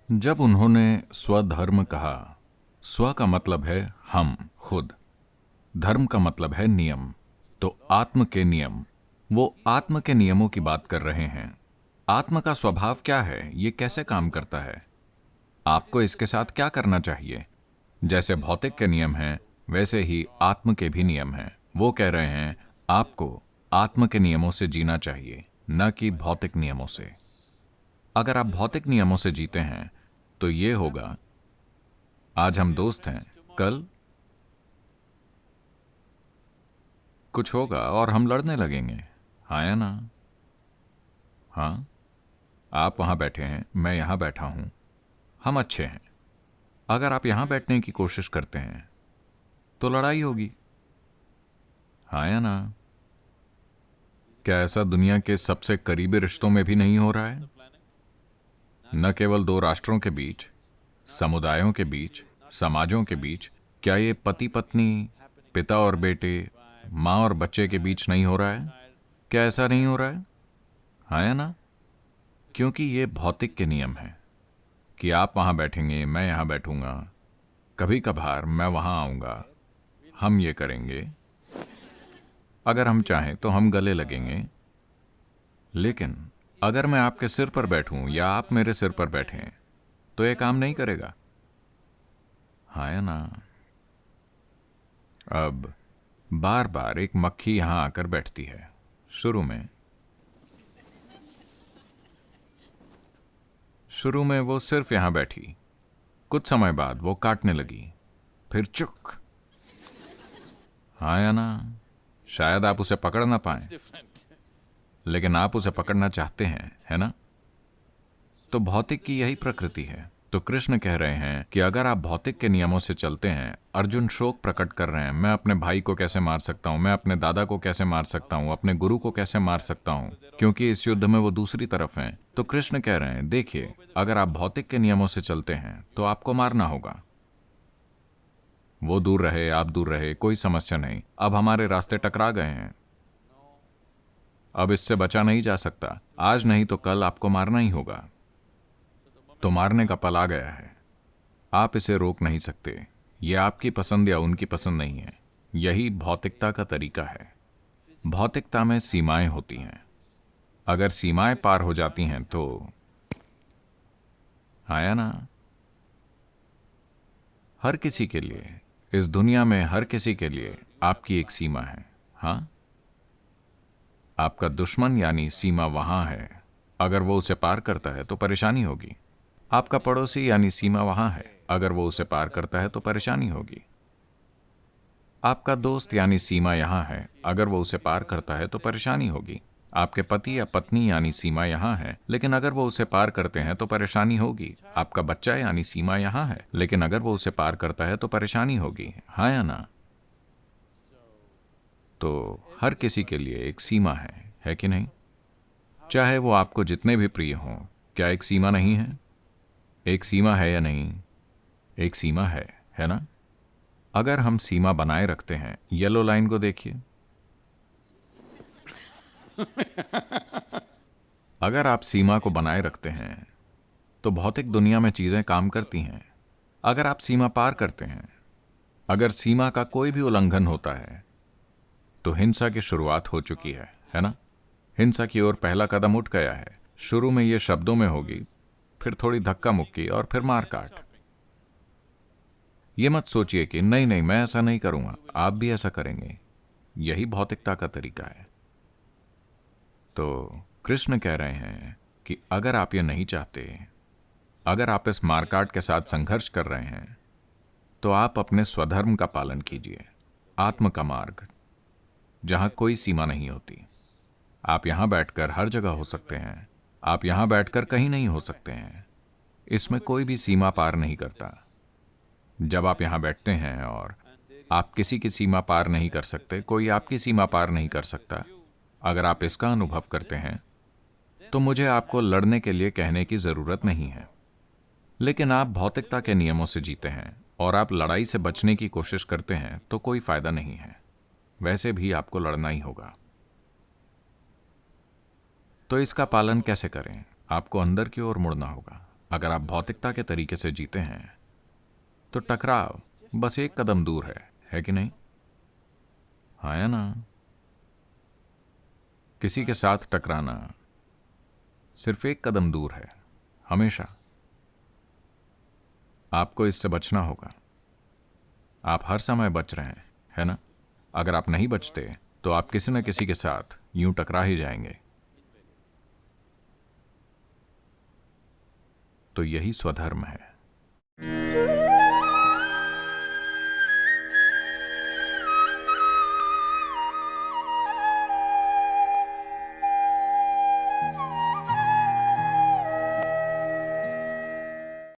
जब उन्होंने स्वधर्म कहा, स्व का मतलब है हम, खुद, धर्म का मतलब है नियम, तो आत्म के नियम, वो आत्म के नियमों की बात कर रहे हैं। आत्म का स्वभाव क्या है, ये कैसे काम करता है, आपको इसके साथ क्या करना चाहिए। जैसे भौतिक के नियम हैं, वैसे ही आत्म के भी नियम हैं। वो कह रहे हैं आपको आत्म के नियमों से जीना चाहिए, न कि भौतिक नियमों से। अगर आप भौतिक नियमों से जीते हैं तो ये होगा, आज हम दोस्त हैं, कल कुछ होगा और हम लड़ने लगेंगे। हाँ या ना? हाँ, आप वहां बैठे हैं, मैं यहां बैठा हूं, हम अच्छे हैं। अगर आप यहां बैठने की कोशिश करते हैं तो लड़ाई होगी। हाँ या ना? क्या ऐसा दुनिया के सबसे करीबी रिश्तों में भी नहीं हो रहा है? न केवल दो राष्ट्रों के बीच, समुदायों के बीच, समाजों के बीच, क्या ये पति पत्नी, पिता और बेटे, माँ और बच्चे के बीच नहीं हो रहा है? क्या ऐसा नहीं हो रहा है? हाँ या ना? क्योंकि ये भौतिक के नियम हैं कि आप वहां बैठेंगे, मैं यहां बैठूंगा, कभी कभार मैं वहां आऊंगा, हम ये करेंगे, अगर हम चाहें तो हम गले लगेंगे। लेकिन अगर मैं आपके सिर पर बैठूं या आप मेरे सिर पर बैठें तो ये काम नहीं करेगा। हाँ या ना? अब बार बार एक मक्खी यहां आकर बैठती है। शुरू में वो सिर्फ यहां बैठी, कुछ समय बाद वो काटने लगी, फिर चुक। हाँ या ना? शायद आप उसे पकड़ ना पाए, लेकिन आप उसे पकड़ना चाहते हैं, है ना? तो भौतिक की यही प्रकृति है। तो कृष्ण कह रहे हैं कि अगर आप भौतिक के नियमों से चलते हैं, अर्जुन शोक प्रकट कर रहे हैं, मैं अपने भाई को कैसे मार सकता हूं, मैं अपने दादा को कैसे मार सकता हूं, अपने गुरु को कैसे मार सकता हूं, क्योंकि इस युद्ध में वो दूसरी तरफ हैं। तो कृष्ण कह रहे हैं, देखिए, अगर आप भौतिक के नियमों से चलते हैं तो आपको मारना होगा। वो दूर रहे, आप दूर रहे, कोई समस्या नहीं। अब हमारे रास्ते टकरा गए हैं, अब इससे बचा नहीं जा सकता। आज नहीं तो कल आपको मारना ही होगा। तो मारने का पल आ गया है, आप इसे रोक नहीं सकते। यह आपकी पसंद या उनकी पसंद नहीं है। यही भौतिकता का तरीका है। भौतिकता में सीमाएं होती हैं। अगर सीमाएं पार हो जाती हैं तो, आया ना? हर किसी के लिए, इस दुनिया में हर किसी के लिए आपकी एक सीमा है। हाँ, आपका दुश्मन यानी सीमा वहां है, अगर वो उसे पार करता है तो परेशानी होगी। आपका पड़ोसी यानी सीमा वहां है, अगर वो उसे पार करता है तो परेशानी होगी। आपका दोस्त यानी सीमा यहां है, अगर वो उसे पार करता है तो परेशानी होगी। आपके पति या पत्नी यानी सीमा यहां है, लेकिन अगर वो उसे पार करते हैं तो परेशानी होगी। आपका बच्चा यानी सीमा यहां है, लेकिन अगर वो उसे पार करता है तो परेशानी होगी। हाँ या ना? तो हर किसी के लिए एक सीमा है कि नहीं? चाहे वो आपको जितने भी प्रिय हों, क्या एक सीमा नहीं है? एक सीमा है या नहीं? एक सीमा है ना? अगर हम सीमा बनाए रखते हैं, येलो लाइन को देखिए। अगर आप सीमा को बनाए रखते हैं तो भौतिक दुनिया में चीजें काम करती हैं। अगर आप सीमा पार करते हैं, अगर सीमा का कोई भी उल्लंघन होता है तो हिंसा की शुरुआत हो चुकी है ना? हिंसा की ओर पहला कदम उठ गया है। शुरू में ये शब्दों में होगी, फिर थोड़ी धक्का मुक्की और फिर मारकाट। ये मत सोचिए कि नहीं नहीं, मैं ऐसा नहीं करूंगा, आप भी ऐसा करेंगे। यही भौतिकता का तरीका है। तो कृष्ण कह रहे हैं कि अगर आप ये नहीं चाहते, अगर आप इस मारकाट के साथ संघर्ष कर रहे हैं, तो आप अपने स्वधर्म का पालन कीजिए, आत्म का मार्ग, जहां कोई सीमा नहीं होती। आप यहां बैठकर हर जगह हो सकते हैं, आप यहां बैठकर कहीं नहीं हो सकते हैं। इसमें कोई भी सीमा पार नहीं करता। जब आप यहां बैठते हैं और आप किसी की सीमा पार नहीं कर सकते, कोई आपकी सीमा पार नहीं कर सकता, अगर आप इसका अनुभव करते हैं तो मुझे आपको लड़ने के लिए कहने की जरूरत नहीं है। लेकिन आप भौतिकता के नियमों से जीते हैं और आप लड़ाई से बचने की कोशिश करते हैं तो कोई फायदा नहीं है। वैसे भी आपको लड़ना ही होगा। तो इसका पालन कैसे करें? आपको अंदर की ओर मुड़ना होगा। अगर आप भौतिकता के तरीके से जीते हैं तो टकराव बस एक कदम दूर है कि नहीं? हाँ या ना? किसी के साथ टकराना सिर्फ एक कदम दूर है, हमेशा। आपको इससे बचना होगा। आप हर समय बच रहे हैं, है ना? अगर आप नहीं बचते तो आप किसी न किसी के साथ यूं टकरा ही जाएंगे। तो यही स्वधर्म है।